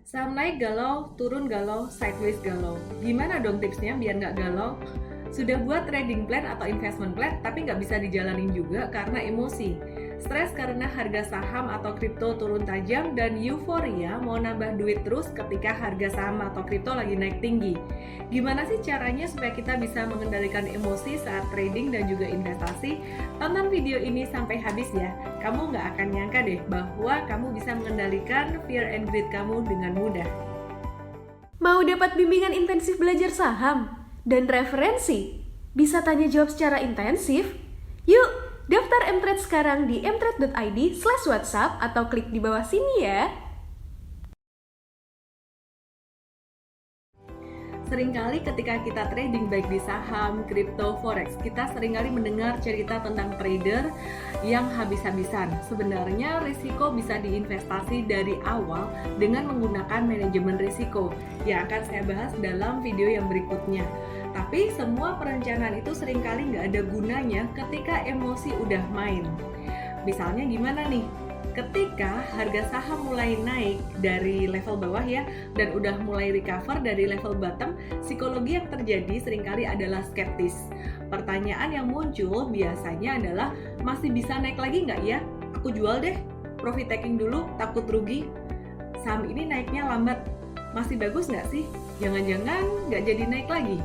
Saham naik galau, turun galau, sideways galau. Gimana dong tipsnya biar nggak galau? Sudah buat trading plan atau investment plan, tapi nggak bisa dijalanin juga karena emosi. Stres karena harga saham atau kripto turun tajam dan euforia mau nambah duit terus ketika harga saham atau kripto lagi naik tinggi. Gimana sih caranya supaya kita bisa mengendalikan emosi saat trading dan juga investasi? Tonton video ini sampai habis ya. Kamu nggak akan nyangka deh bahwa kamu bisa mengendalikan fear and greed kamu dengan mudah. Mau dapat bimbingan intensif belajar saham dan referensi? Bisa tanya jawab secara intensif? Yuk, daftar mtrade sekarang di mtrade.id/whatsapp atau klik di bawah sini ya. Seringkali ketika kita trading baik di saham, kripto, forex, kita seringkali mendengar cerita tentang trader yang habis-habisan. Sebenarnya risiko bisa diinvestasi dari awal dengan menggunakan manajemen risiko yang akan saya bahas dalam video yang berikutnya. Tapi semua perencanaan itu seringkali nggak ada gunanya ketika emosi udah main. Misalnya gimana nih? Ketika harga saham mulai naik dari level bawah ya dan udah mulai recover dari level bottom, psikologi yang terjadi seringkali adalah skeptis. Pertanyaan yang muncul biasanya adalah masih bisa naik lagi nggak ya? Aku jual deh, profit taking dulu, takut rugi. Saham ini naiknya lambat, masih bagus nggak sih? Jangan-jangan nggak jadi naik lagi.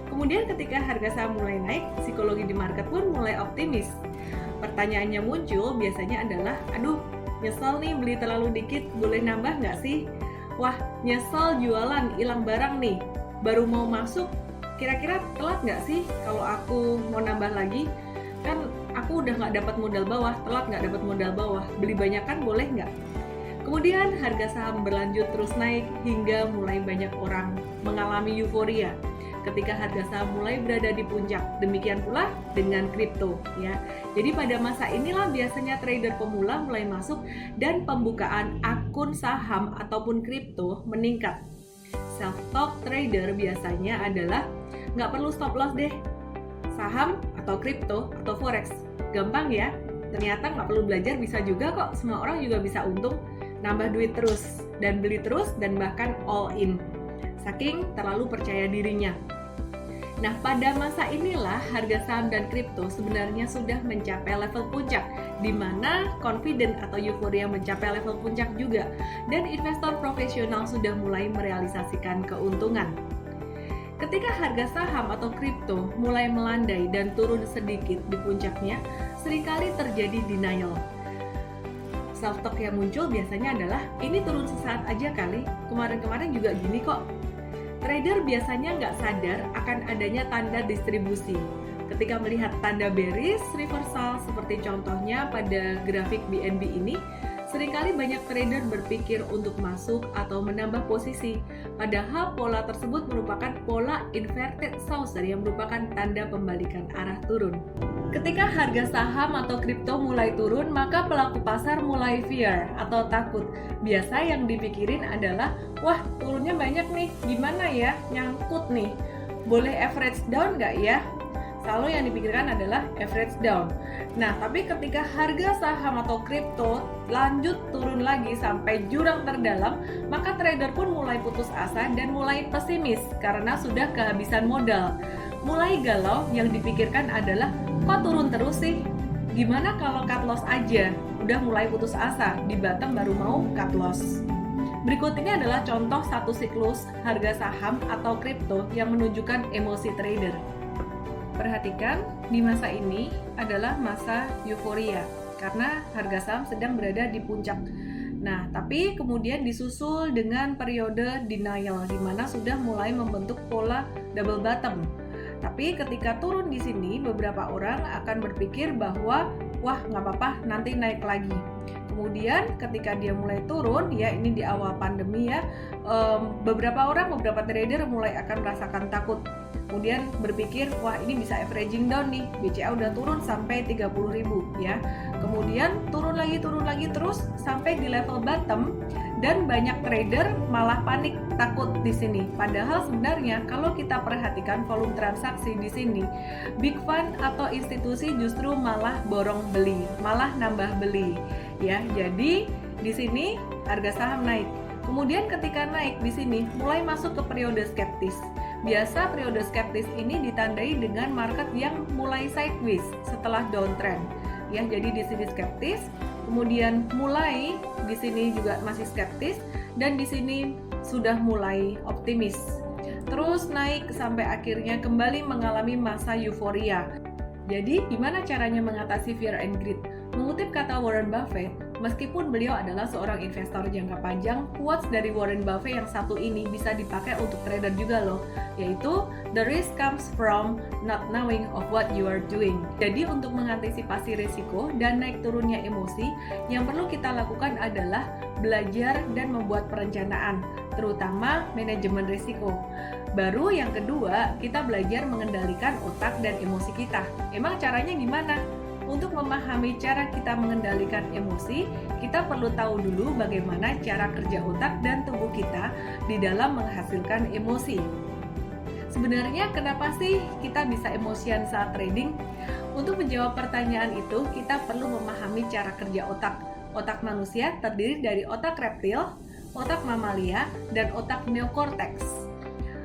Kemudian ketika harga saham mulai naik, psikologi di market pun mulai optimis. Pertanyaannya muncul biasanya adalah, aduh nyesel nih beli terlalu dikit, boleh nambah nggak sih? Wah nyesel jualan, hilang barang nih, baru mau masuk, kira-kira telat nggak sih kalau aku mau nambah lagi? Kan aku udah nggak dapat modal bawah, telat nggak dapat modal bawah, beli banyak kan boleh nggak? Kemudian harga saham berlanjut terus naik hingga mulai banyak orang mengalami euforia ketika harga saham mulai berada di puncak. Demikian pula dengan kripto ya. Jadi pada masa inilah biasanya trader pemula mulai masuk dan pembukaan akun saham ataupun kripto meningkat. Self-talk trader biasanya adalah nggak perlu stop loss deh. Saham atau kripto atau forex gampang ya. Ternyata nggak perlu belajar, bisa juga kok. Semua orang juga bisa untung, nambah duit terus dan beli terus dan bahkan all in. Saking terlalu percaya dirinya. Nah, pada masa inilah harga saham dan kripto sebenarnya sudah mencapai level puncak, di mana confident atau euforia mencapai level puncak juga, dan investor profesional sudah mulai merealisasikan keuntungan. Ketika harga saham atau kripto mulai melandai dan turun sedikit di puncaknya, seringkali terjadi denial. Self-talk yang muncul biasanya adalah, ini turun sesaat aja kali, kemarin-kemarin juga gini kok. Trader biasanya nggak sadar akan adanya tanda distribusi. Ketika melihat tanda bearish reversal seperti contohnya pada grafik BNB ini, seringkali banyak trader berpikir untuk masuk atau menambah posisi. Padahal pola tersebut merupakan pola inverted saucer yang merupakan tanda pembalikan arah turun. Ketika harga saham atau kripto mulai turun, maka pelaku pasar mulai fear atau takut. Biasa yang dipikirin adalah, wah turunnya banyak nih, gimana ya, nyangkut nih. Boleh average down nggak ya? Selalu yang dipikirkan adalah average down. Nah, tapi ketika harga saham atau kripto lanjut turun lagi sampai jurang terdalam, maka trader pun mulai putus asa dan mulai pesimis karena sudah kehabisan modal. Mulai galau, yang dipikirkan adalah, kok turun terus sih? Gimana kalau cut loss aja? Udah mulai putus asa, di bottom baru mau cut loss. Berikut ini adalah contoh satu siklus harga saham atau kripto yang menunjukkan emosi trader. Perhatikan, di masa ini adalah masa euforia karena harga saham sedang berada di puncak. Nah, tapi kemudian disusul dengan periode denial di mana sudah mulai membentuk pola double bottom. Tapi ketika turun di sini, beberapa orang akan berpikir bahwa wah nggak apa-apa, nanti naik lagi. Kemudian ketika dia mulai turun, ya ini di awal pandemi ya, beberapa trader mulai akan merasakan takut. Kemudian berpikir, wah ini bisa averaging down nih, BCA udah turun sampai 30.000 ya. Kemudian turun lagi terus sampai di level bottom dan banyak trader malah panik, takut di sini. Padahal sebenarnya kalau kita perhatikan volume transaksi di sini, big fund atau institusi justru malah borong beli, malah nambah beli. Ya, jadi di sini harga saham naik. Kemudian ketika naik di sini mulai masuk ke periode skeptis. Biasa periode skeptis ini ditandai dengan market yang mulai sideways setelah downtrend. Ya, jadi di sini skeptis, kemudian mulai di sini juga masih skeptis, dan di sini sudah mulai optimis. Terus naik sampai akhirnya kembali mengalami masa euforia. Jadi, gimana caranya mengatasi fear and greed? Mengutip kata Warren Buffett, meskipun beliau adalah seorang investor jangka panjang, quotes dari Warren Buffett yang satu ini bisa dipakai untuk trader juga loh, yaitu the risk comes from not knowing of what you are doing. Jadi untuk mengantisipasi risiko dan naik turunnya emosi, yang perlu kita lakukan adalah belajar dan membuat perencanaan, terutama manajemen risiko. Baru yang kedua, kita belajar mengendalikan otak dan emosi kita. Emang caranya gimana? Untuk memahami cara kita mengendalikan emosi, kita perlu tahu dulu bagaimana cara kerja otak dan tubuh kita di dalam menghasilkan emosi. Sebenarnya kenapa sih kita bisa emosian saat trading? Untuk menjawab pertanyaan itu, kita perlu memahami cara kerja otak. Otak manusia terdiri dari otak reptil, otak mamalia, dan otak neokortex.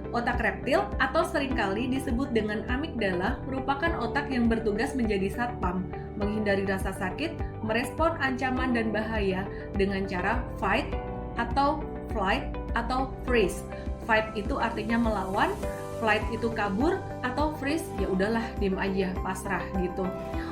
Otak reptil atau seringkali disebut dengan amigdala merupakan otak yang bertugas menjadi satpam, menghindari rasa sakit, merespon ancaman dan bahaya dengan cara fight atau flight atau freeze. Fight itu artinya melawan, flight itu kabur, atau freeze ya udahlah diem aja, pasrah gitu.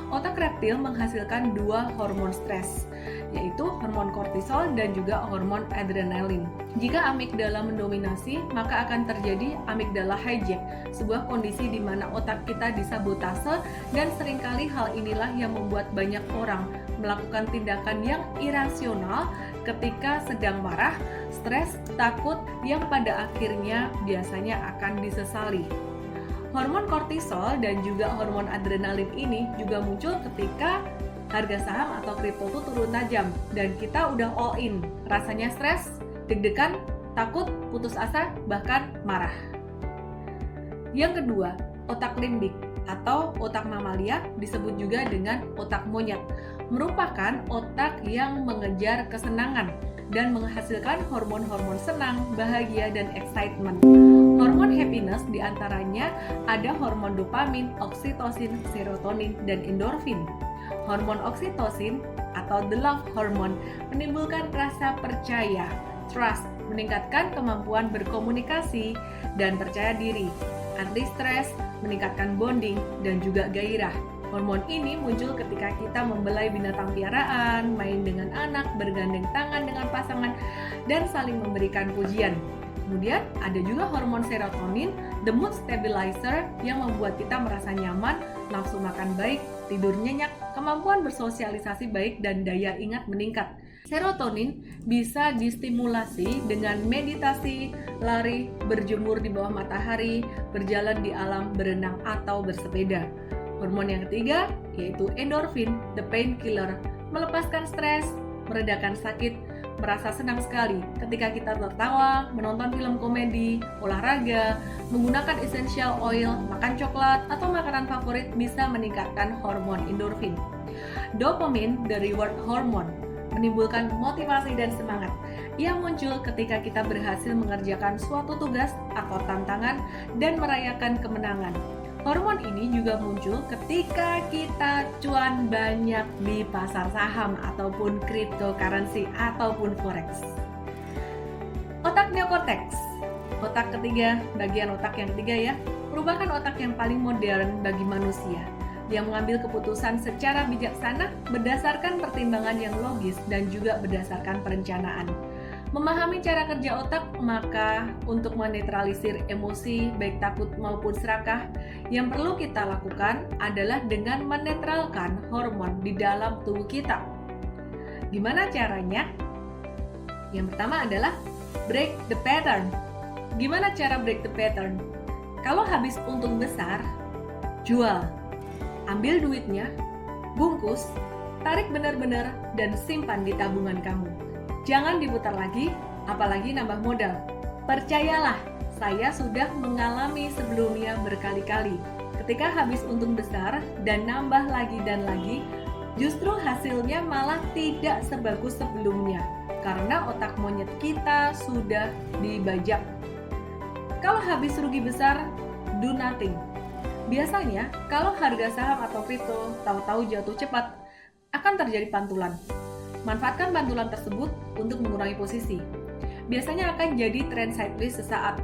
Otak reptil menghasilkan dua hormon stres, yaitu hormon kortisol dan juga hormon adrenalin. Jika amigdala mendominasi, maka akan terjadi amigdala hijack, sebuah kondisi di mana otak kita disabotase, dan seringkali hal inilah yang membuat banyak orang melakukan tindakan yang irasional ketika sedang marah, stres, takut, yang pada akhirnya biasanya akan disesali. Hormon kortisol dan juga hormon adrenalin ini juga muncul ketika harga saham atau kripto itu turun tajam dan kita udah all in, rasanya stres, deg-degan, takut, putus asa, bahkan marah. Yang kedua, otak limbik atau otak mamalia disebut juga dengan otak monyet, merupakan otak yang mengejar kesenangan dan menghasilkan hormon-hormon senang, bahagia, dan excitement. Hormon happiness diantaranya ada hormon dopamin, oksitosin, serotonin, dan endorfin. Hormon oksitosin atau the love hormone menimbulkan rasa percaya, trust, meningkatkan kemampuan berkomunikasi dan percaya diri. Anti-stres, meningkatkan bonding, dan juga gairah. Hormon ini muncul ketika kita membelai binatang piaraan, main dengan anak, bergandeng tangan dengan pasangan, dan saling memberikan pujian. Kemudian ada juga hormon serotonin, the mood stabilizer, yang membuat kita merasa nyaman, nafsu makan baik, tidur nyenyak, kemampuan bersosialisasi baik, dan daya ingat meningkat. Serotonin bisa distimulasi dengan meditasi, lari, berjemur di bawah matahari, berjalan di alam, berenang, atau bersepeda. Hormon yang ketiga yaitu endorfin, the painkiller, melepaskan stres, meredakan sakit, merasa senang sekali ketika kita tertawa, menonton film komedi, olahraga, menggunakan essential oil, makan coklat, atau makanan favorit bisa meningkatkan hormon endorfin. Dopamine, the reward hormone, menimbulkan motivasi dan semangat yang muncul ketika kita berhasil mengerjakan suatu tugas atau tantangan dan merayakan kemenangan. Hormon ini juga muncul ketika kita cuan banyak di pasar saham ataupun cryptocurrency ataupun forex. Otak neokortex, otak ketiga, bagian otak yang ketiga ya, merupakan otak yang paling modern bagi manusia, yang mengambil keputusan secara bijaksana berdasarkan pertimbangan yang logis dan juga berdasarkan perencanaan. Memahami cara kerja otak, maka untuk menetralisir emosi baik takut maupun serakah, yang perlu kita lakukan adalah dengan menetralkan hormon di dalam tubuh kita. Gimana caranya? Yang pertama adalah break the pattern. Gimana cara break the pattern? Kalau habis untung besar, jual. Ambil duitnya, bungkus, tarik benar-benar, dan simpan di tabungan kamu. Jangan diputar lagi, apalagi nambah modal. Percayalah, saya sudah mengalami sebelumnya berkali-kali. Ketika habis untung besar dan nambah lagi dan lagi, justru hasilnya malah tidak sebagus sebelumnya. karena otak monyet kita sudah dibajak. Kalau habis rugi besar, do nothing. Biasanya, kalau harga saham atau kripto tahu-tahu jatuh cepat, akan terjadi pantulan. Manfaatkan pantulan tersebut untuk mengurangi posisi. Biasanya akan jadi tren sideways sesaat.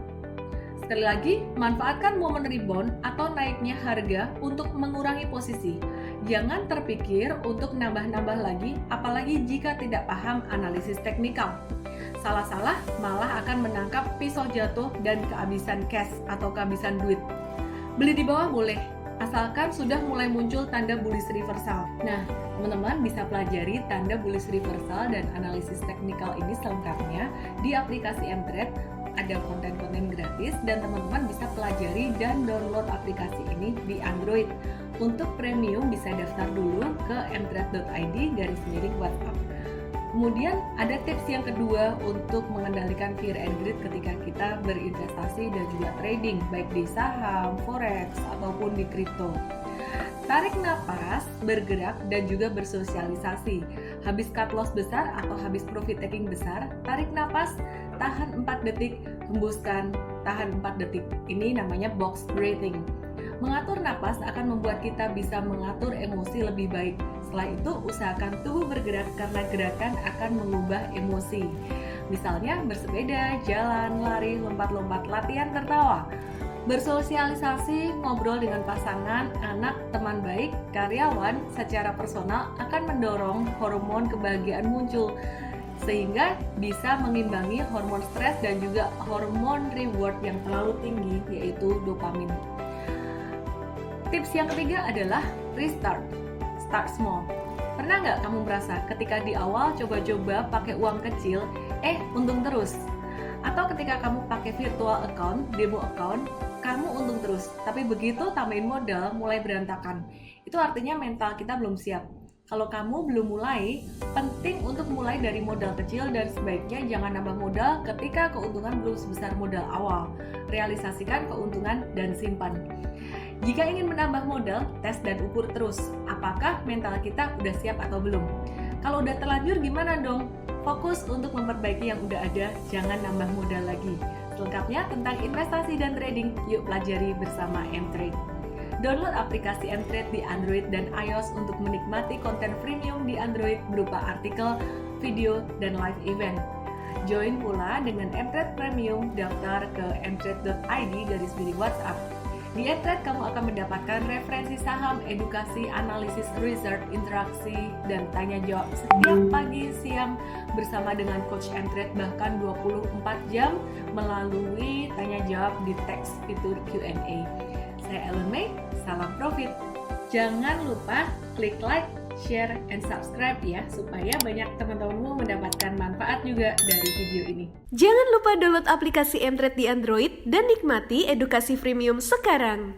Sekali lagi, manfaatkan momen rebound atau naiknya harga untuk mengurangi posisi. Jangan terpikir untuk nambah-nambah lagi, apalagi jika tidak paham analisis teknikal. Salah-salah malah akan menangkap pisau jatuh dan kehabisan cash atau kehabisan duit. Beli di bawah boleh, asalkan sudah mulai muncul tanda bullish reversal. Nah, teman-teman bisa pelajari tanda bullish reversal dan analisis teknikal ini selengkapnya di aplikasi Mtrade. Ada konten-konten gratis dan teman-teman bisa pelajari dan download aplikasi ini di Android. Untuk premium bisa daftar dulu ke mtrade.id/WhatsApp. Kemudian ada tips yang kedua untuk mengendalikan fear and greed ketika kita berinvestasi dan juga trading, baik di saham, forex, ataupun di kripto. Tarik napas, bergerak, dan juga bersosialisasi. Habis cut loss besar atau habis profit taking besar, tarik napas, tahan 4 detik, hembuskan, tahan 4 detik. Ini namanya box breathing. Mengatur napas akan membuat kita bisa mengatur emosi lebih baik. Setelah itu, usahakan tubuh bergerak karena gerakan akan mengubah emosi. Misalnya bersepeda, jalan, lari, lompat-lompat, latihan tertawa. Bersosialisasi, ngobrol dengan pasangan, anak, teman baik, karyawan secara personal akan mendorong hormon kebahagiaan muncul sehingga bisa mengimbangi hormon stres dan juga hormon reward yang terlalu tinggi, yaitu dopamin. Tips yang ketiga adalah restart. Start small. Pernah nggak kamu merasa ketika di awal coba-coba pakai uang kecil, untung terus? Atau ketika kamu pakai virtual account, demo account, kamu untung terus. Tapi begitu tambahin modal, mulai berantakan. Itu artinya mental kita belum siap. Kalau kamu belum mulai, penting untuk mulai dari modal kecil dan sebaiknya jangan nambah modal ketika keuntungan belum sebesar modal awal. Realisasikan keuntungan dan simpan. Jika ingin menambah modal, tes dan ukur terus. Apakah mental kita udah siap atau belum? Kalau udah terlanjur gimana dong? Fokus untuk memperbaiki yang udah ada, jangan nambah modal lagi. Selengkapnya tentang investasi dan trading, yuk pelajari bersama Mtrade. Download aplikasi Mtrade di Android dan iOS untuk menikmati konten premium di Android berupa artikel, video, dan live event. Join pula dengan Mtrade Premium, daftar ke mtrade.id/WhatsApp. Di Mtrade kamu akan mendapatkan referensi saham, edukasi, analisis, research, interaksi, dan tanya jawab setiap pagi, siang bersama dengan Coach Mtrade bahkan 24 jam melalui tanya jawab di teks fitur Q&A. Saya Ellen May, salam profit. Jangan lupa klik like, share, and subscribe ya supaya banyak teman-temanmu mendapatkan manfaat juga dari video ini. Jangan lupa download aplikasi Mtrade di Android dan nikmati edukasi freemium sekarang.